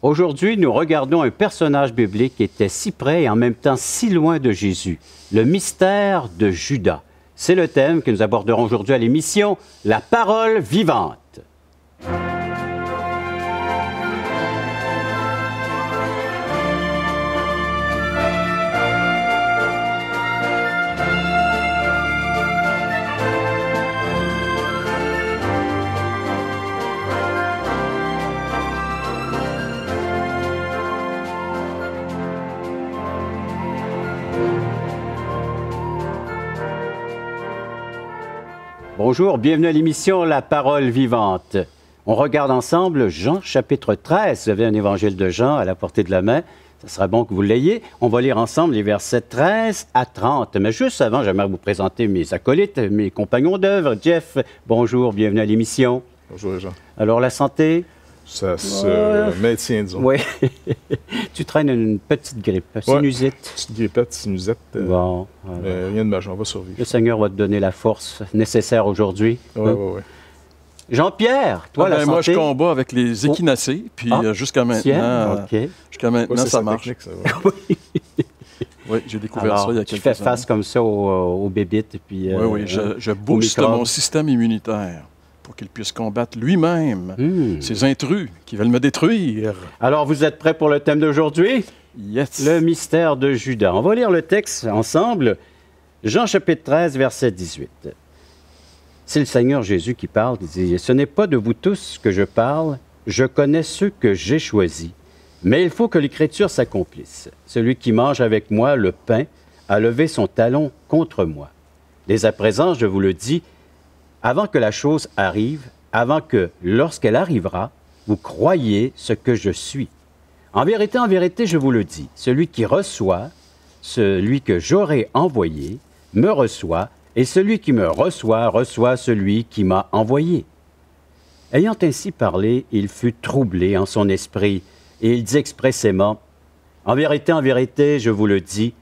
Aujourd'hui, nous regardons un personnage biblique qui était si près et en même temps si loin de Jésus, le mystère de Judas. C'est le thème que nous aborderons aujourd'hui à l'émission « La parole vivante ». Bonjour, bienvenue à l'émission La Parole vivante. On regarde ensemble Jean chapitre 13. Vous avez un évangile de Jean à la portée de la main. Ce sera bon que vous l'ayez. On va lire ensemble les versets 13 à 30. Mais juste avant, j'aimerais vous présenter mes acolytes, mes compagnons d'œuvre. Jeff, bonjour, bienvenue à l'émission. Bonjour Jean. Alors, la santé? Ça se maintient, disons. Oui. Tu traînes une petite grippe, sinusite. Petite grippette, sinusite. Bon. Rien de majeur, on va survivre. Le Seigneur va te donner la force nécessaire aujourd'hui. Oui. Jean-Pierre, toi, la santé? Moi, je combats avec les échinacées, puis jusqu'à maintenant, ça marche. Technique, ça, Oui, j'ai découvert Alors, ça il y a quelques tu fais années. face comme ça aux bébites. Puis, oui, je booste mon système immunitaire pour qu'il puisse combattre lui-même ces intrus qui veulent me détruire. Alors, vous êtes prêts pour le thème d'aujourd'hui? Yes! Le mystère de Judas. On va lire le texte ensemble. Jean chapitre 13, verset 18. C'est le Seigneur Jésus qui parle. Il dit, « Ce n'est pas de vous tous que je parle, je connais ceux que j'ai choisis. Mais il faut que l'Écriture s'accomplisse. Celui qui mange avec moi le pain a levé son talon contre moi. Dès à présent, je vous le dis, avant que la chose arrive, avant que, lorsqu'elle arrivera, vous croyiez ce que je suis. En vérité, je vous le dis, celui qui reçoit, celui que j'aurai envoyé, me reçoit, et celui qui me reçoit, reçoit celui qui m'a envoyé. » Ayant ainsi parlé, il fut troublé en son esprit, et il dit expressément, « En vérité, je vous le dis,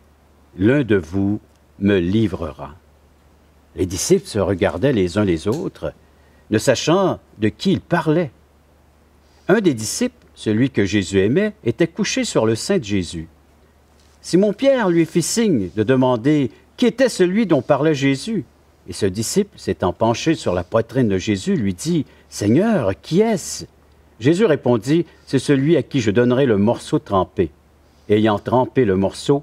l'un de vous me livrera. » Les disciples se regardaient les uns les autres, ne sachant de qui ils parlaient. Un des disciples, celui que Jésus aimait, était couché sur le sein de Jésus. Simon-Pierre lui fit signe de demander qui était celui dont parlait Jésus. Et ce disciple, s'étant penché sur la poitrine de Jésus, lui dit, « Seigneur, qui est-ce » Jésus répondit, « C'est celui à qui je donnerai le morceau trempé. » Ayant trempé le morceau,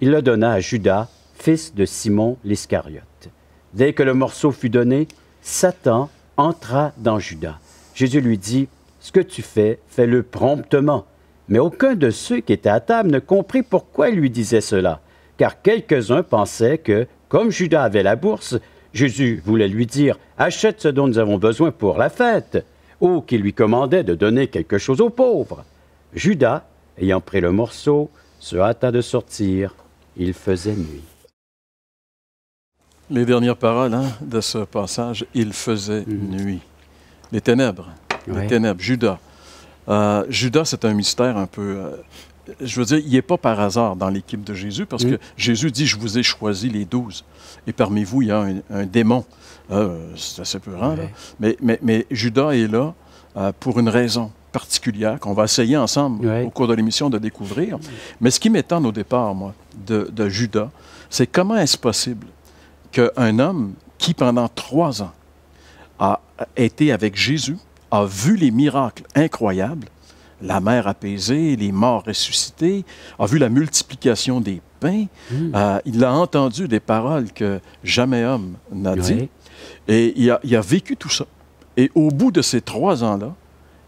il le donna à Judas, fils de Simon l'Iscariote. Dès que le morceau fut donné, Satan entra dans Judas. Jésus lui dit, « Ce que tu fais, fais-le promptement. » Mais aucun de ceux qui étaient à table ne comprit pourquoi il lui disait cela, car quelques-uns pensaient que, comme Judas avait la bourse, Jésus voulait lui dire, « Achète ce dont nous avons besoin pour la fête », ou qu'il lui commandait de donner quelque chose aux pauvres. Judas, ayant pris le morceau, se hâta de sortir. Il faisait nuit. Les dernières paroles de ce passage, il faisait nuit. Les ténèbres, Judas. Judas, c'est un mystère un peu... je veux dire, il n'est pas par hasard dans l'équipe de Jésus, parce que Jésus dit, je vous ai choisi les 12. Et parmi vous, il y a un démon. C'est assez peurant, là. Mais Judas est là pour une raison particulière qu'on va essayer ensemble au cours de l'émission de découvrir. Mais ce qui m'étonne au départ, moi, de Judas, c'est comment est-ce possible qu'un homme qui, pendant 3 ans, a été avec Jésus, a vu les miracles incroyables, la mer apaisée, les morts ressuscités, a vu la multiplication des pains, il a entendu des paroles que jamais homme n'a dit, et il a vécu tout ça. Et au bout de ces 3 ans-là,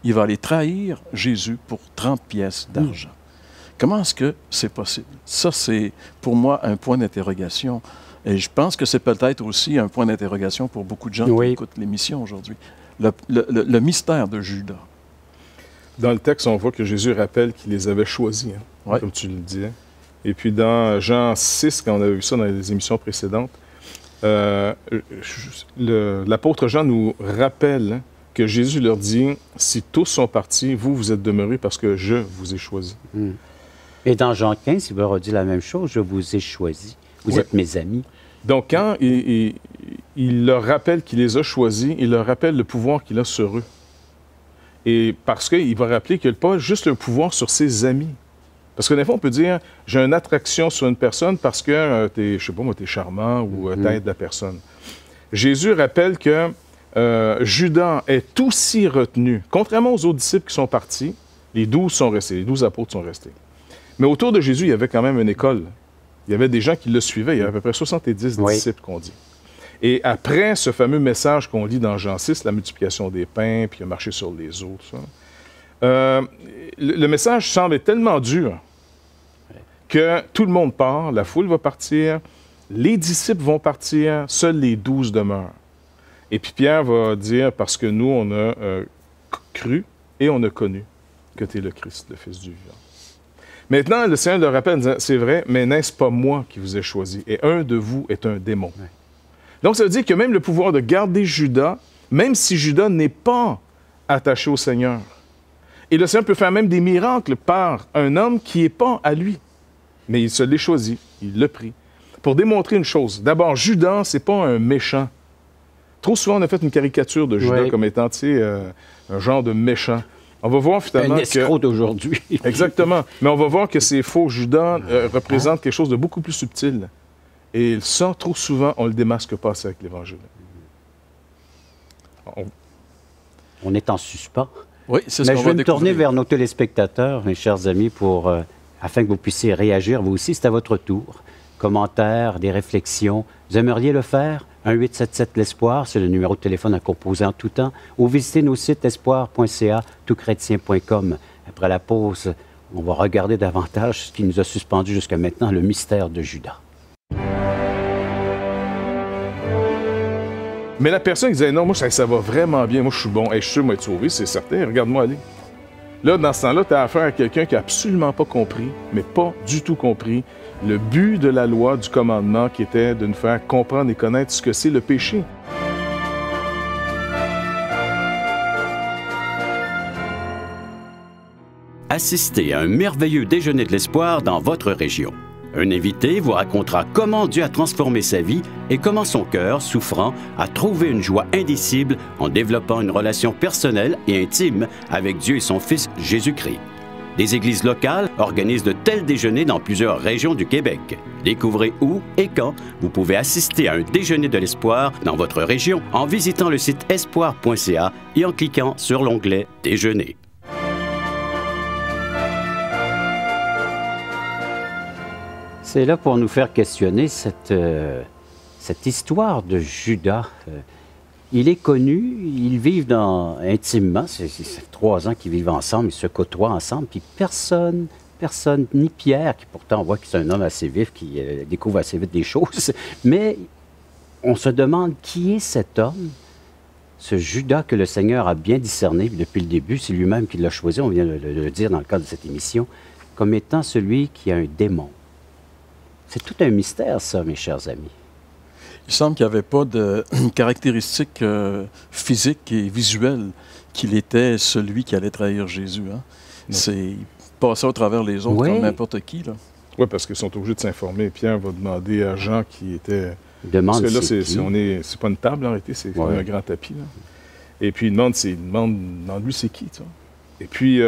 il va aller trahir Jésus pour 30 pièces d'argent. Comment est-ce que c'est possible? Ça, c'est pour moi un point d'interrogation. Et je pense que c'est peut-être aussi un point d'interrogation pour beaucoup de gens qui écoutent l'émission aujourd'hui. Le mystère de Judas. Dans le texte, on voit que Jésus rappelle qu'il les avait choisis, comme tu le disais. Et puis dans Jean 6, quand on avait vu ça dans les émissions précédentes, l'apôtre Jean nous rappelle que Jésus leur dit, « Si tous sont partis, vous êtes demeurés parce que je vous ai choisis. » Et dans Jean 15, il va redire la même chose, « Je vous ai choisis. Vous êtes mes amis. » Donc, quand il leur rappelle qu'il les a choisis, il leur rappelle le pouvoir qu'il a sur eux. Et parce qu'il va rappeler qu'il n'a pas juste un pouvoir sur ses amis. Parce que des fois, on peut dire, j'ai une attraction sur une personne parce que, je sais pas moi, t'es charmant ou t'aides la personne. Jésus rappelle que Judas est aussi retenu. Contrairement aux autres disciples qui sont partis, les 12 sont restés, les 12 apôtres sont restés. Mais autour de Jésus, il y avait quand même une école. Il y avait des gens qui le suivaient. Il y avait à peu près 70 disciples qu'on dit. Et après ce fameux message qu'on lit dans Jean 6, la multiplication des pains, puis il a marché sur les eaux, tout ça, le message semble être tellement dur que tout le monde part, la foule va partir, les disciples vont partir, seuls les 12 demeurent. Et puis Pierre va dire, parce que nous, on a cru et on a connu que tu es le Christ, le Fils du vivant. Maintenant, le Seigneur le rappelle en disant, c'est vrai, mais n'est-ce pas moi qui vous ai choisi? Et un de vous est un démon. Ouais. Donc, ça veut dire que même le pouvoir de garder Judas, même si Judas n'est pas attaché au Seigneur. Et le Seigneur peut faire même des miracles par un homme qui n'est pas à lui. Mais il se l'est choisi, il l'a pris. Pour démontrer une chose. D'abord, Judas, c'est pas un méchant. Trop souvent, on a fait une caricature de Judas comme étant, tu sais, un genre de méchant. On va voir finalement un escroc d'aujourd'hui. Exactement. Mais on va voir que c'est faux. Judas représente quelque chose de beaucoup plus subtil. Et ça, trop souvent, on ne le démasque pas assez avec l'Évangile. On est en suspens. Oui, c'est ce qu'on va découvrir. Je vais me tourner vers nos téléspectateurs, mes chers amis, afin que vous puissiez réagir, vous aussi, c'est à votre tour. Commentaires, des réflexions. Vous aimeriez le faire? 1-877-l'Espoir, c'est le numéro de téléphone à composer en tout temps. Ou visitez nos sites espoir.ca, toutchrétien.com. Après la pause, on va regarder davantage ce qui nous a suspendu jusqu'à maintenant, le mystère de Judas. Mais la personne qui disait, non, moi, ça va vraiment bien, moi, je suis bon, je suis sûr, moi, être sauvé, c'est certain, regarde-moi aller. Là, dans ce temps-là, tu as affaire à quelqu'un qui n'a absolument pas compris, mais pas du tout compris, le but de la loi, du commandement, qui était de nous faire comprendre et connaître ce que c'est le péché. Assistez à un merveilleux déjeuner de l'espoir dans votre région. Un invité vous racontera comment Dieu a transformé sa vie et comment son cœur, souffrant, a trouvé une joie indicible en développant une relation personnelle et intime avec Dieu et son Fils Jésus-Christ. Des églises locales organisent de tels déjeuners dans plusieurs régions du Québec. Découvrez où et quand vous pouvez assister à un déjeuner de l'espoir dans votre région en visitant le site espoir.ca et en cliquant sur l'onglet « Déjeuner ». C'est là pour nous faire questionner cette histoire de Judas. Il est connu, ils vivent intimement, c'est 3 ans qu'ils vivent ensemble, ils se côtoient ensemble, puis personne, ni Pierre, qui pourtant on voit que c'est un homme assez vif, qui découvre assez vite des choses, mais on se demande qui est cet homme, ce Judas que le Seigneur a bien discerné depuis le début, c'est lui-même qui l'a choisi, on vient de le dire dans le cadre de cette émission, comme étant celui qui a un démon. C'est tout un mystère, ça, mes chers amis. Il semble qu'il n'y avait pas de caractéristiques physiques et visuelles qu'il était celui qui allait trahir Jésus. Hein? Il passait au travers les autres comme n'importe qui. Oui, parce qu'ils sont obligés de s'informer. Pierre va demander à Jean qui était... Demande parce que là, c'est pas une table en réalité, c'est un grand tapis. Là. Et puis il demande lui c'est qui, tu vois? Et puis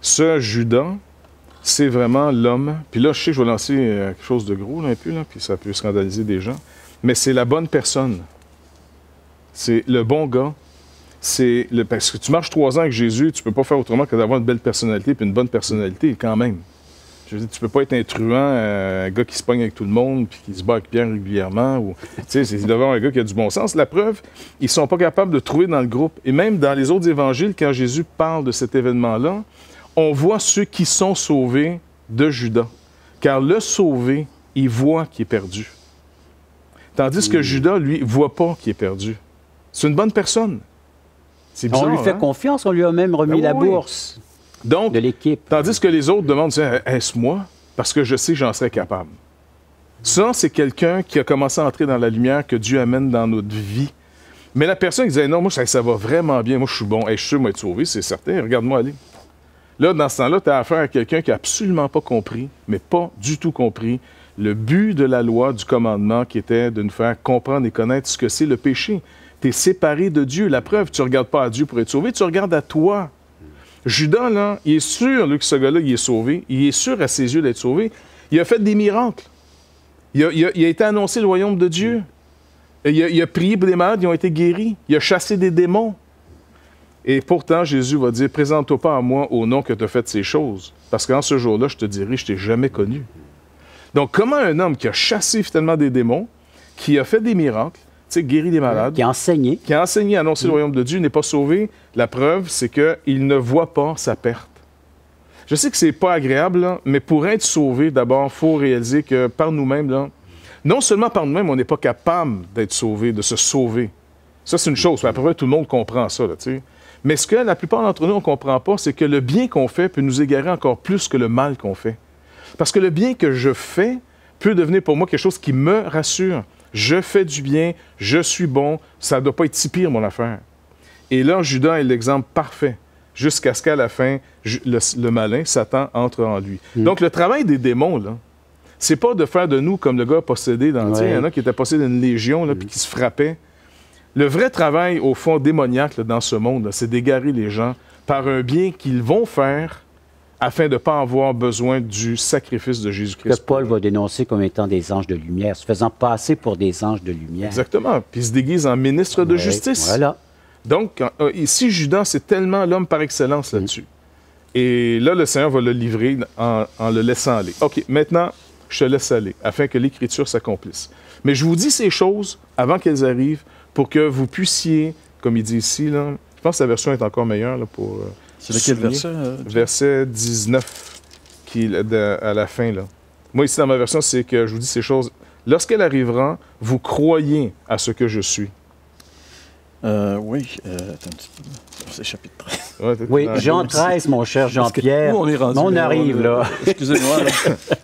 ce Judas, c'est vraiment l'homme. Puis là, je sais que je vais lancer quelque chose de gros là, un peu, là, puis ça peut scandaliser des gens. Mais c'est la bonne personne. C'est le bon gars. Parce que tu marches 3 ans avec Jésus, tu peux pas faire autrement que d'avoir une belle personnalité, puis une bonne personnalité quand même. Je veux dire, tu peux pas être un truand, un gars qui se pogne avec tout le monde, puis qui se bat avec Pierre régulièrement. Tu sais, il doit y avoir un gars qui a du bon sens. La preuve, ils sont pas capables de trouver dans le groupe. Et même dans les autres évangiles, quand Jésus parle de cet événement-là, on voit ceux qui sont sauvés de Judas. Car le sauvé, il voit qu'il est perdu. Tandis que Judas, lui, ne voit pas qu'il est perdu. C'est une bonne personne. C'est bizarre, on lui fait confiance, on lui a même remis la bourse de l'équipe. Tandis que les autres demandent, est-ce moi? Parce que je sais que j'en serais capable. Ça, c'est quelqu'un qui a commencé à entrer dans la lumière que Dieu amène dans notre vie. Mais la personne qui disait, non, moi, ça va vraiment bien, moi, je suis bon, je suis sûr, moi, être sauvé, c'est certain, regarde-moi aller. Là, dans ce temps-là, tu as affaire à quelqu'un qui n'a absolument pas compris, mais pas du tout compris, le but de la loi, du commandement, qui était de nous faire comprendre et connaître ce que c'est le péché. Tu es séparé de Dieu. La preuve, tu ne regardes pas à Dieu pour être sauvé, tu regardes à toi. Judas, là, il est sûr lui, que ce gars-là, il est sauvé. Il est sûr à ses yeux d'être sauvé. Il a fait des miracles. Il a été annoncé le royaume de Dieu. Il a prié pour des malades, ils ont été guéris. Il a chassé des démons. Et pourtant, Jésus va dire, « Présente-toi pas à moi au nom que tu as fait ces choses. Parce qu'en ce jour-là, je te dirai, je t'ai jamais connu. » Donc, comment un homme qui a chassé finalement des démons, qui a fait des miracles, guéri des malades, qui a enseigné, annoncé le royaume de Dieu, n'est pas sauvé? La preuve, c'est qu'il ne voit pas sa perte. Je sais que c'est pas agréable, là, mais pour être sauvé, d'abord, il faut réaliser que par nous-mêmes, là, non seulement par nous-mêmes, on n'est pas capable d'être sauvé, de se sauver. Ça, c'est une chose. À peu près tout le monde comprend ça, là, tu sais. Mais ce que la plupart d'entre nous, on ne comprend pas, c'est que le bien qu'on fait peut nous égarer encore plus que le mal qu'on fait. Parce que le bien que je fais peut devenir pour moi quelque chose qui me rassure. Je fais du bien, je suis bon, ça ne doit pas être si pire, mon affaire. Et là, Judas est l'exemple parfait, jusqu'à ce qu'à la fin, le malin, Satan, entre en lui. Donc, le travail des démons, là, c'est pas de faire de nous comme le gars possédé dans... Il y en a qui étaient possédés d'une légion, puis qui se frappaient. Le vrai travail, au fond, démoniaque là, dans ce monde, c'est d'égarer les gens par un bien qu'ils vont faire afin de ne pas avoir besoin du sacrifice de Jésus-Christ. Que Paul va dénoncer comme étant des anges de lumière, se faisant passer pour des anges de lumière. Exactement. Puis il se déguise en ministre de justice. Voilà. Donc, ici, Judas, c'est tellement l'homme par excellence là-dessus. Et là, le Seigneur va le livrer en le laissant aller. OK, maintenant, je te laisse aller, afin que l'Écriture s'accomplisse. Mais je vous dis ces choses avant qu'elles arrivent pour que vous puissiez, comme il dit ici, là, je pense que la version est encore meilleure là, pour... C'est lequel verset? Verset 19, à la fin. Là. Moi, ici, dans ma version, c'est que je vous dis ces choses. Lorsqu'elle arrivera, vous croyez à ce que je suis. Oui, attends un petit peu. C'est chapitre 13. Ouais, oui, Jean 13, mon cher Jean-Pierre. On est rendu. On arrive, là. Excusez-moi.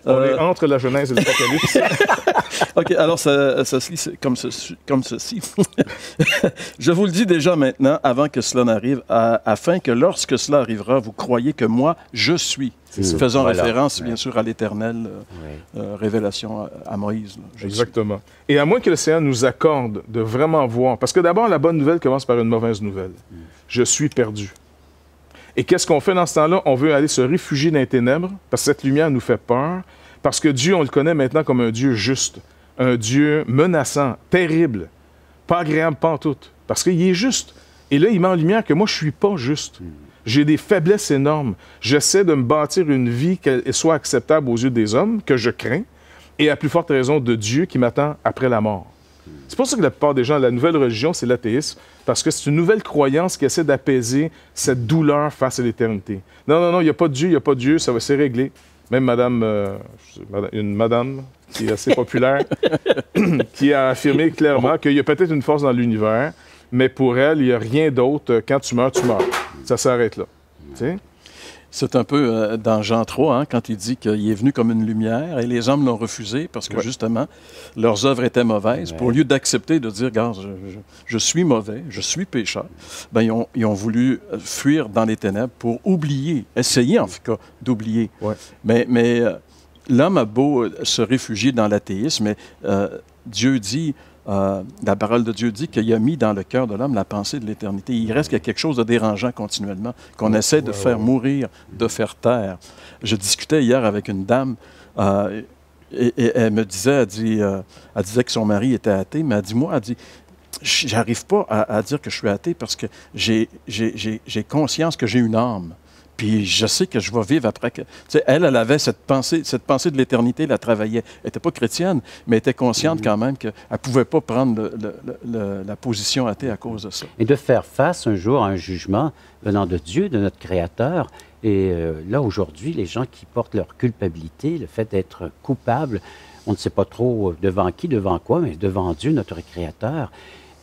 On est entre la Genèse et l'Apocalypse. OK, alors ça se lit comme ceci. Je vous le dis déjà maintenant, avant que cela n'arrive, afin que lorsque cela arrivera, vous croyez que moi, je suis. Faisant référence, bien sûr, à l'Éternel, révélation à Moïse. Exactement. Et à moins que le Seigneur nous accorde de vraiment voir, parce que d'abord, la bonne nouvelle commence par une mauvaise nouvelle. Je suis perdu. Et qu'est-ce qu'on fait dans ce temps-là? On veut aller se réfugier dans les ténèbres, parce que cette lumière nous fait peur, parce que Dieu, on le connaît maintenant comme un Dieu juste, un Dieu menaçant, terrible, pas agréable pantoute, parce qu'il est juste. Et là, il met en lumière que moi, je ne suis pas juste. J'ai des faiblesses énormes. J'essaie de me bâtir une vie qu'elle soit acceptable aux yeux des hommes, que je crains, et à plus forte raison de Dieu qui m'attend après la mort. C'est pour ça que la plupart des gens, la nouvelle religion, c'est l'athéisme, parce que c'est une nouvelle croyance qui essaie d'apaiser cette douleur face à l'éternité. Non, il n'y a pas de Dieu, c'est réglé. Même une madame qui est assez populaire, qui a affirmé clairement qu'il y a peut-être une force dans l'univers, mais pour elle, il n'y a rien d'autre. Quand tu meurs, tu meurs. Ça s'arrête là. Tu sais? C'est un peu dans Jean 3, hein, quand il dit qu'il est venu comme une lumière et les hommes l'ont refusé parce que justement, leurs œuvres étaient mauvaises. Pour au lieu d'accepter de dire, regarde, je suis mauvais, je suis pécheur, ben, ils ont voulu fuir dans les ténèbres pour oublier, essayer en tout cas d'oublier. Mais l'homme a beau se réfugier dans l'athéisme, mais Dieu dit... la parole de Dieu dit qu'il a mis dans le cœur de l'homme la pensée de l'éternité. Il reste qu'il y a quelque chose de dérangeant continuellement, qu'on essaie de faire mourir, de faire taire. Je discutais hier avec une dame et elle me disait, elle disait que son mari était athée, mais elle dit, moi, j'arrive pas à dire que je suis athée parce que j'ai conscience que j'ai une âme. Puis je sais que je vais vivre après. Tu sais, elle avait cette pensée de l'éternité, elle la travaillait. Elle n'était pas chrétienne, mais elle était consciente quand même qu'elle ne pouvait pas prendre la position athée à cause de ça. Et de faire face un jour à un jugement venant de Dieu, de notre Créateur. Et là, aujourd'hui, les gens qui portent leur culpabilité, le fait d'être coupable, on ne sait pas trop devant qui, devant quoi, mais devant Dieu, notre Créateur.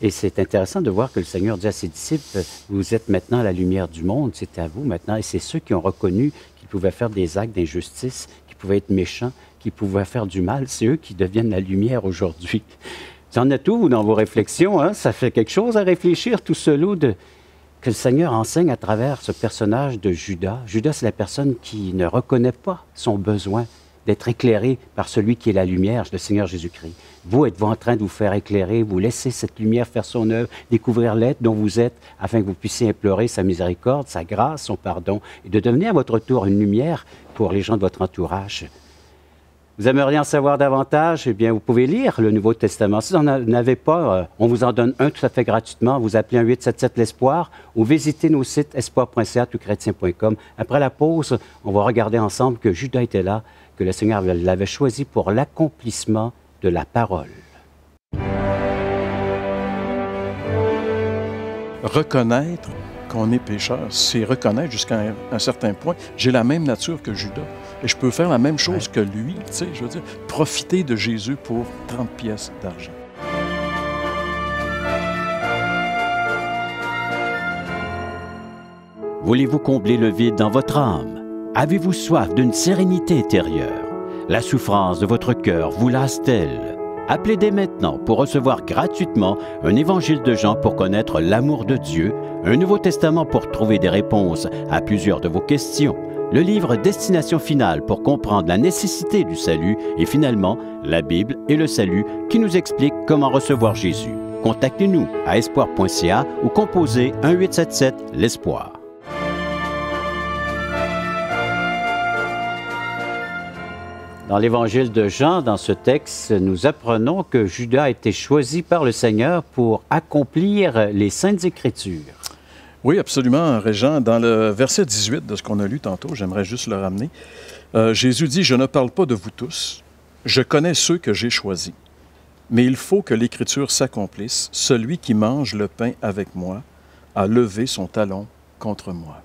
Et c'est intéressant de voir que le Seigneur dit à ses disciples, vous êtes maintenant la lumière du monde, c'est à vous maintenant. Et c'est ceux qui ont reconnu qu'ils pouvaient faire des actes d'injustice, qu'ils pouvaient être méchants, qu'ils pouvaient faire du mal. C'est eux qui deviennent la lumière aujourd'hui. Vous en êtes où, vous, dans vos réflexions? Hein? Ça fait quelque chose à réfléchir, tout ce lot que le Seigneur enseigne à travers ce personnage de Judas. Judas, c'est la personne qui ne reconnaît pas son besoin d'être éclairés par celui qui est la lumière, le Seigneur Jésus-Christ. Vous, êtes-vous en train de vous faire éclairer, vous laissez cette lumière faire son œuvre, découvrir l'être dont vous êtes, afin que vous puissiez implorer sa miséricorde, sa grâce, son pardon, et de devenir à votre tour une lumière pour les gens de votre entourage. Vous aimeriez en savoir davantage? Eh bien, vous pouvez lire le Nouveau Testament. Si vous n'en avez pas, on vous en donne un tout à fait gratuitement. Vous appelez un 877-l'Espoir ou visitez nos sites espoir.ca, touchrétien.com. Après la pause, on va regarder ensemble que Judas était là, que le Seigneur l'avait choisi pour l'accomplissement de la parole. Reconnaître qu'on est pécheur, c'est reconnaître jusqu'à un certain point. J'ai la même nature que Judas et je peux faire la même chose que lui. Tu sais, je veux dire, profiter de Jésus pour 30 pièces d'argent. Voulez-vous combler le vide dans votre âme? Avez-vous soif d'une sérénité intérieure? La souffrance de votre cœur vous lasse-t-elle? Appelez dès maintenant pour recevoir gratuitement un évangile de Jean pour connaître l'amour de Dieu, un Nouveau Testament pour trouver des réponses à plusieurs de vos questions, le livre Destination finale pour comprendre la nécessité du salut et finalement la Bible et le salut qui nous explique comment recevoir Jésus. Contactez-nous à espoir.ca ou composez 1-877-l'Espoir. Dans l'Évangile de Jean, dans ce texte, nous apprenons que Judas a été choisi par le Seigneur pour accomplir les Saintes Écritures. Oui, absolument, Régent. Dans le verset 18 de ce qu'on a lu tantôt, j'aimerais juste le ramener. Jésus dit, « Je ne parle pas de vous tous. Je connais ceux que j'ai choisis. Mais il faut que l'Écriture s'accomplisse. Celui qui mange le pain avec moi a levé son talon contre moi. »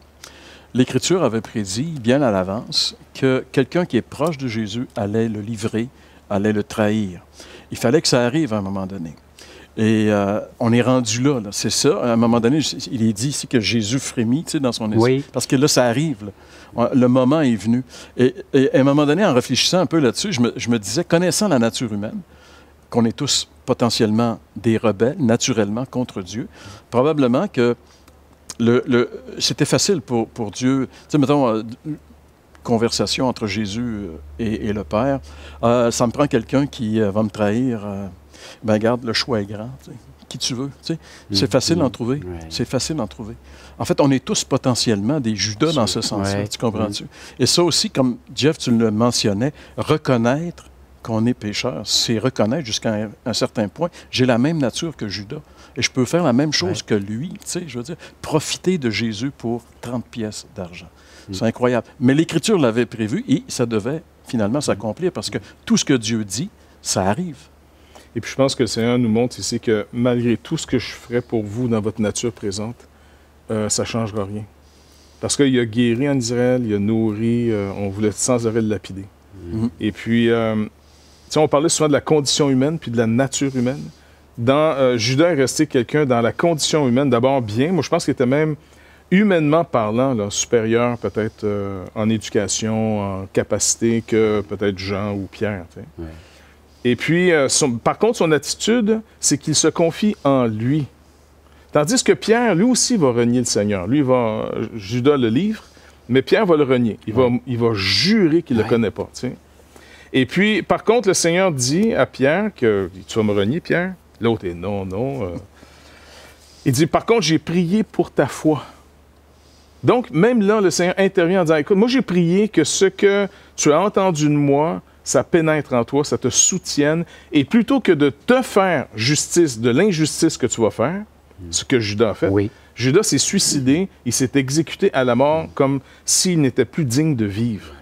L'Écriture avait prédit bien à l'avance que quelqu'un qui est proche de Jésus allait le livrer, allait le trahir. Il fallait que ça arrive à un moment donné. Et on est rendu là, là. C'est ça. À un moment donné, il est dit ici que Jésus frémit, tu sais, dans son esprit. Oui. Parce que là, ça arrive. Là. Le moment est venu. Et à un moment donné, en réfléchissant un peu là-dessus, je me disais, connaissant la nature humaine, qu'on est tous potentiellement des rebelles, naturellement, contre Dieu, probablement que c'était facile pour Dieu. Tu sais, mettons, conversation entre Jésus et le Père. Ça me prend quelqu'un qui va me trahir. Ben regarde, le choix est grand. Tu sais. Qui tu veux. Tu sais. C'est facile d'en trouver. Ouais. C'est facile d'en trouver. En fait, on est tous potentiellement des Judas dans ce sens-là. Ouais. Tu comprends-tu? Et ça aussi, comme Jeff, tu le mentionnais, reconnaître qu'on est pécheur, c'est reconnaître jusqu'à un certain point. J'ai la même nature que Judas. Et je peux faire la même chose que lui. Tu sais, je veux dire, profiter de Jésus pour 30 pièces d'argent. C'est incroyable. Mais l'Écriture l'avait prévu et ça devait finalement s'accomplir parce que tout ce que Dieu dit, ça arrive. Et puis je pense que le Seigneur nous montre ici que malgré tout ce que je ferai pour vous dans votre nature présente, ça ne changera rien. Parce qu'il a guéri en Israël, il a nourri, on voulait sans arrêt le lapider. Et puis, on parlait souvent de la condition humaine puis de la nature humaine. Dans Judas est resté quelqu'un dans la condition humaine, d'abord bien. Moi, je pense qu'il était même, humainement parlant, là, supérieur peut-être en éducation, en capacité que peut-être Jean ou Pierre. Tu sais. Ouais. Et puis, par contre, son attitude, c'est qu'il se confie en lui. Tandis que Pierre, lui aussi, va renier le Seigneur. Lui, Judas le livre, mais Pierre va le renier. Il va jurer qu'il ne le connaît pas. Tu sais. Et puis, par contre, le Seigneur dit à Pierre que « Tu vas me renier, Pierre? » L'autre est « Non, non. » Il dit « Par contre, j'ai prié pour ta foi. » Donc, même là, le Seigneur intervient en disant « Écoute, moi, j'ai prié que ce que tu as entendu de moi, ça pénètre en toi, ça te soutienne. Et plutôt que de te faire justice de l'injustice que tu vas faire, ce que Judas a fait, Judas s'est suicidé, il s'est exécuté à la mort comme s'il n'était plus digne de vivre.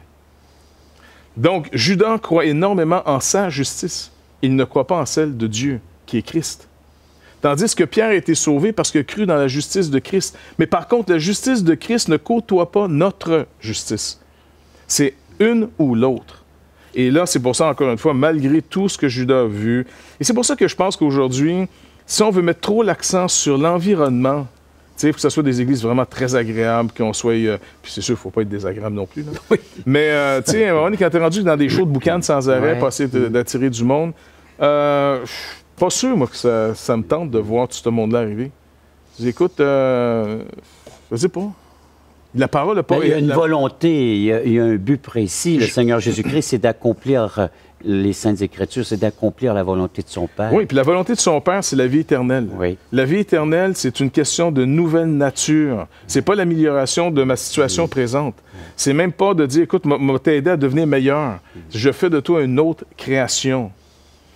Donc, Judas croit énormément en sa justice. Il ne croit pas en celle de Dieu, qui est Christ. Tandis que Pierre a été sauvé parce qu'il a cru dans la justice de Christ. Mais par contre, la justice de Christ ne côtoie pas notre justice. C'est une ou l'autre. Et là, c'est pour ça, encore une fois, malgré tout ce que Judas a vu, et c'est pour ça que je pense qu'aujourd'hui, si on veut mettre trop l'accent sur l'environnement, il faut que ce soit des églises vraiment très agréables, qu'on soit... puis c'est sûr, il ne faut pas être désagréable non plus. Là. Oui. Mais, tu sais, à un moment donné, quand tu es rendu dans des shows de boucan sans arrêt, pour essayer d'attirer du monde, je suis pas sûr, moi, que ça me tente de voir tout ce monde-là arriver. Écoute, je sais pas. La parole n'a pas... Il y a une volonté, il y a un but précis. Le Seigneur Jésus-Christ, c'est d'accomplir les Saintes Écritures, c'est d'accomplir la volonté de son Père. Oui, puis la volonté de son Père, c'est la vie éternelle. Oui. La vie éternelle, c'est une question de nouvelle nature. C'est pas l'amélioration de ma situation présente. C'est même pas de dire, écoute, m'a t'aider à devenir meilleur. Je fais de toi une autre création.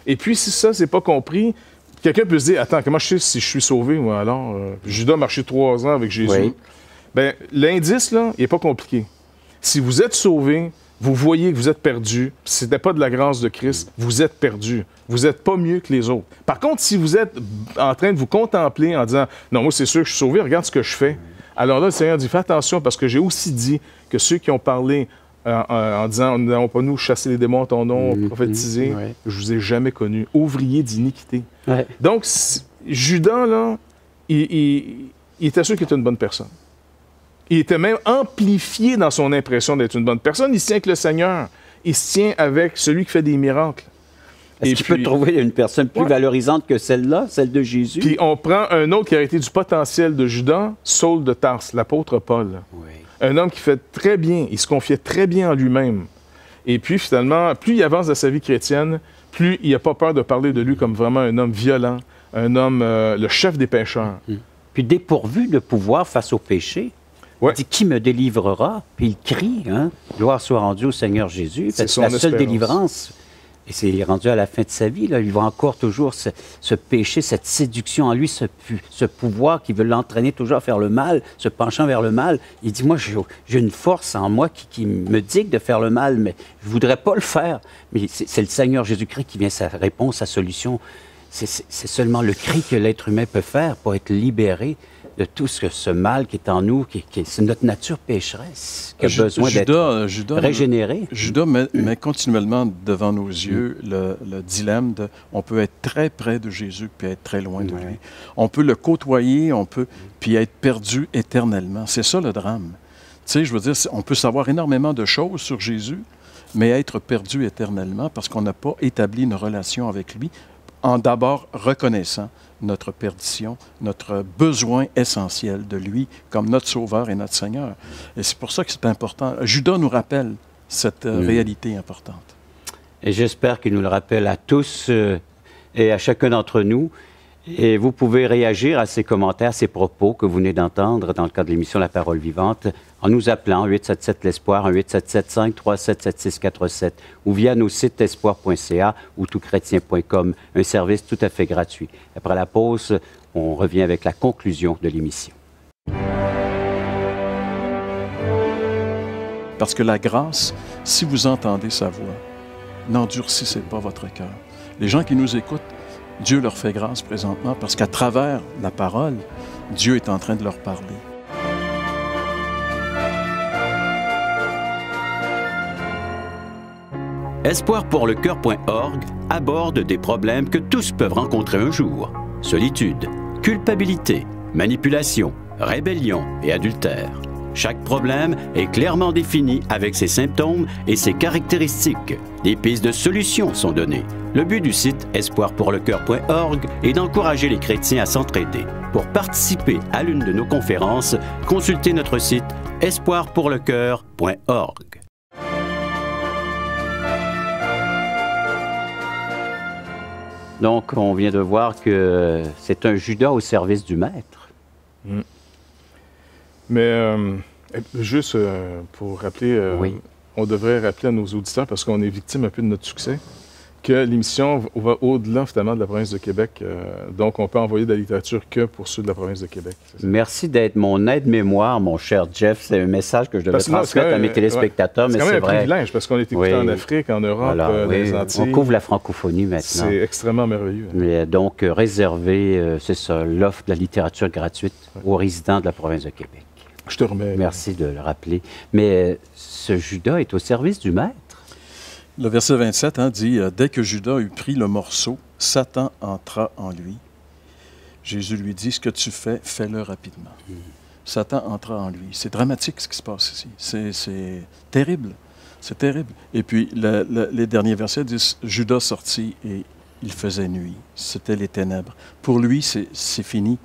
Et puis, si ça, c'est pas compris, quelqu'un peut se dire, attends, comment je sais si je suis sauvé? Ou alors, Judas a marché 3 ans avec Jésus. Oui. Bien, l'indice, là, il n'est pas compliqué. Si vous êtes sauvé, vous voyez que vous êtes perdu, ce n'était pas de la grâce de Christ, vous êtes perdu. Vous n'êtes pas mieux que les autres. Par contre, si vous êtes en train de vous contempler en disant « Non, moi, c'est sûr que je suis sauvé, regarde ce que je fais. » Alors là, le Seigneur dit « Fais attention, parce que j'ai aussi dit que ceux qui ont parlé en disant « Nous n'avons pas nous chassé les démons en ton nom, prophétisé, je vous ai jamais connu. Ouvrier d'iniquité. » Donc, Judas, là, il était sûr qu'il était une bonne personne. Il était même amplifié dans son impression d'être une bonne personne. Il se tient avec le Seigneur. Il se tient avec celui qui fait des miracles. Est-ce qu'il peut trouver une personne plus valorisante que celle-là, celle de Jésus? Puis on prend un autre qui a été du potentiel de Judas, Saul de Tarse, l'apôtre Paul. Oui. Un homme qui fait très bien, il se confiait très bien en lui-même. Et puis finalement, plus il avance dans sa vie chrétienne, plus il n'a pas peur de parler de lui comme vraiment un homme violent, un homme, le chef des pécheurs. Puis dépourvu de pouvoir face au péché. Il dit « Qui me délivrera? » Puis il crie, hein? « Gloire soit rendue au Seigneur Jésus. » C'est la seule délivrance. Et c'est rendu à la fin de sa vie. Là. Il voit encore toujours ce péché, cette séduction en lui, ce pouvoir qui veut l'entraîner toujours à faire le mal, se penchant vers le mal. Il dit « Moi, j'ai une force en moi qui me digue de faire le mal, mais je ne voudrais pas le faire. » Mais c'est le Seigneur Jésus-Christ qui vient sa réponse, sa solution. C'est seulement le cri que l'être humain peut faire pour être libéré de tout ce mal qui est en nous, c'est notre nature pécheresse, qui a besoin d'être régénérée. Judas met continuellement devant nos yeux le dilemme de on peut être très près de Jésus puis être très loin de lui. On peut le côtoyer, puis être perdu éternellement. C'est ça le drame. Tu sais, je veux dire, on peut savoir énormément de choses sur Jésus, mais être perdu éternellement parce qu'on n'a pas établi une relation avec lui en d'abord reconnaissant notre perdition, notre besoin essentiel de lui comme notre Sauveur et notre Seigneur. Et c'est pour ça que c'est important. Judas nous rappelle cette réalité importante. Et j'espère qu'il nous le rappelle à tous et à chacun d'entre nous. Et vous pouvez réagir à ces commentaires, ces propos que vous venez d'entendre dans le cadre de l'émission La Parole Vivante en nous appelant 877-l'Espoir, 1-877-537-7647 ou via nos sites espoir.ca ou toutchrétien.com, un service tout à fait gratuit. Après la pause, on revient avec la conclusion de l'émission. Parce que la grâce, si vous entendez sa voix, n'endurcissez pas votre cœur. Les gens qui nous écoutent, Dieu leur fait grâce présentement parce qu'à travers la parole, Dieu est en train de leur parler. Espoirpourlecoeur.org aborde des problèmes que tous peuvent rencontrer un jour. Solitude, culpabilité, manipulation, rébellion et adultère. Chaque problème est clairement défini avec ses symptômes et ses caractéristiques. Des pistes de solutions sont données. Le but du site espoirpourlecoeur.org est d'encourager les chrétiens à s'entraider. Pour participer à l'une de nos conférences, consultez notre site espoirpourlecoeur.org. Donc, on vient de voir que c'est un Judas au service du Maître. Mais juste pour rappeler, on devrait rappeler à nos auditeurs, parce qu'on est victime un peu de notre succès, que l'émission va au-delà finalement de la province de Québec. Donc, on peut envoyer de la littérature que pour ceux de la province de Québec. Merci d'être mon aide-mémoire, mon cher Jeff. C'est un message que je devais transmettre à mes téléspectateurs, mais c'est vrai. C'est quand même un privilège, parce qu'on est écouté en Afrique, en Europe, dans les Antilles. On couvre la francophonie maintenant. C'est extrêmement merveilleux. Mais donc, réserver, c'est ça, l'offre de la littérature gratuite aux résidents de la province de Québec. Je te remets. Merci de le rappeler. Mais ce Judas est au service du Maître. Le verset 27 dit « Dès que Judas eut pris le morceau, Satan entra en lui. Jésus lui dit, ce que tu fais, fais-le rapidement. Satan entra en lui. C'est dramatique ce qui se passe ici. C'est terrible. C'est terrible. Et puis, les derniers versets disent, Judas sortit et il faisait nuit. C'était les ténèbres. Pour lui, c'est fini.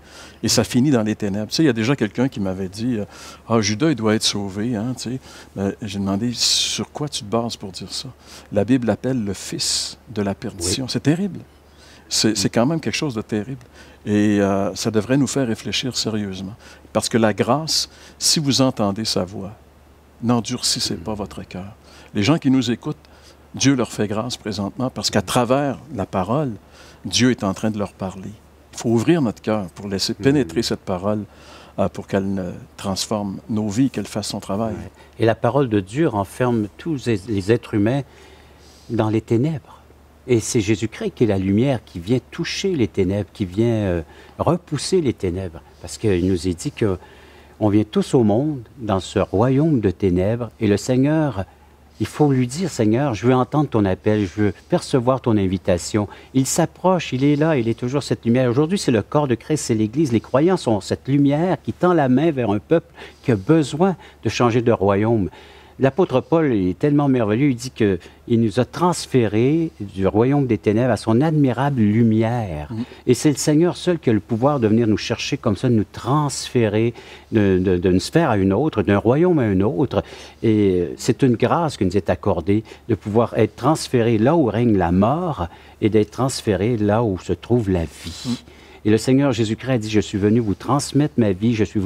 Et ça finit dans les ténèbres. Tu sais, il y a déjà quelqu'un qui m'avait dit « Ah, Judas, il doit être sauvé. Hein, » tu sais. J'ai demandé « Sur quoi tu te bases pour dire ça? » La Bible l'appelle le fils de la perdition. Oui. C'est terrible. C'est quand même quelque chose de terrible. Et ça devrait nous faire réfléchir sérieusement. Parce que la grâce, si vous entendez sa voix, n'endurcissez pas votre cœur. Les gens qui nous écoutent, Dieu leur fait grâce présentement parce qu'à travers la parole, Dieu est en train de leur parler. Il faut ouvrir notre cœur pour laisser pénétrer cette parole pour qu'elle transforme nos vies, qu'elle fasse son travail. Ouais. Et la parole de Dieu renferme tous les êtres humains dans les ténèbres. Et c'est Jésus-Christ qui est la lumière qui vient toucher les ténèbres, qui vient repousser les ténèbres. Parce qu'il nous est dit qu'on vient tous au monde dans ce royaume de ténèbres et le Seigneur... Il faut lui dire, Seigneur, je veux entendre ton appel, je veux percevoir ton invitation. Il s'approche, il est là, il est toujours cette lumière. Aujourd'hui, c'est le corps de Christ, c'est l'Église. Les croyants sont cette lumière qui tend la main vers un peuple qui a besoin de changer de royaume. L'apôtre Paul est tellement merveilleux, il dit qu'il nous a transférés du royaume des ténèbres à son admirable lumière. Et c'est le Seigneur seul qui a le pouvoir de venir nous chercher comme ça, de nous transférer d'une sphère à une autre, d'un royaume à un autre. Et c'est une grâce qui nous est accordée de pouvoir être transféré là où règne la mort et d'être transféré là où se trouve la vie. Et le Seigneur Jésus-Christ a dit, je suis venu vous transmettre ma vie, je suis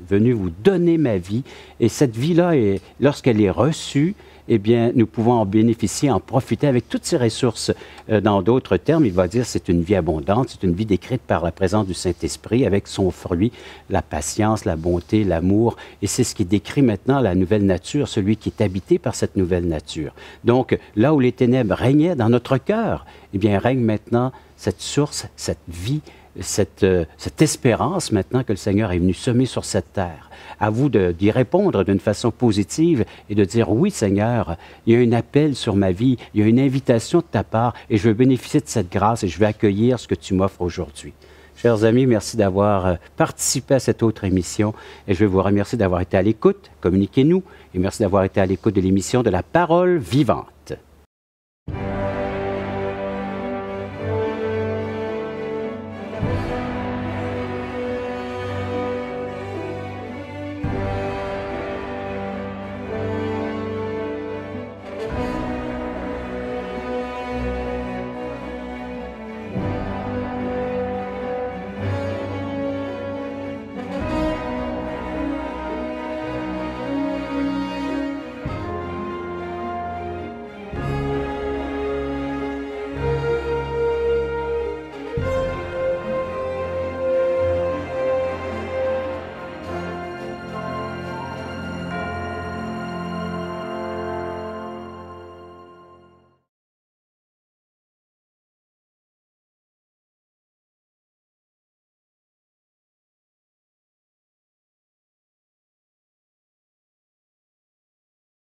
venu vous donner ma vie. Et cette vie-là, lorsqu'elle est reçue, eh bien, nous pouvons en bénéficier, en profiter avec toutes ces ressources. Dans d'autres termes, il va dire c'est une vie abondante, c'est une vie décrite par la présence du Saint-Esprit, avec son fruit, la patience, la bonté, l'amour. Et c'est ce qui décrit maintenant la nouvelle nature, celui qui est habité par cette nouvelle nature. Donc, là où les ténèbres régnaient dans notre cœur, eh bien, règne maintenant cette source, cette vie, cette espérance maintenant que le Seigneur est venu semer sur cette terre. À vous d'y répondre d'une façon positive et de dire, oui Seigneur, il y a un appel sur ma vie, il y a une invitation de ta part et je veux bénéficier de cette grâce et je veux accueillir ce que tu m'offres aujourd'hui. Chers amis, merci d'avoir participé à cette autre émission et je veux vous remercier d'avoir été à l'écoute, communiquez-nous et merci d'avoir été à l'écoute de l'émission de la Parole vivante.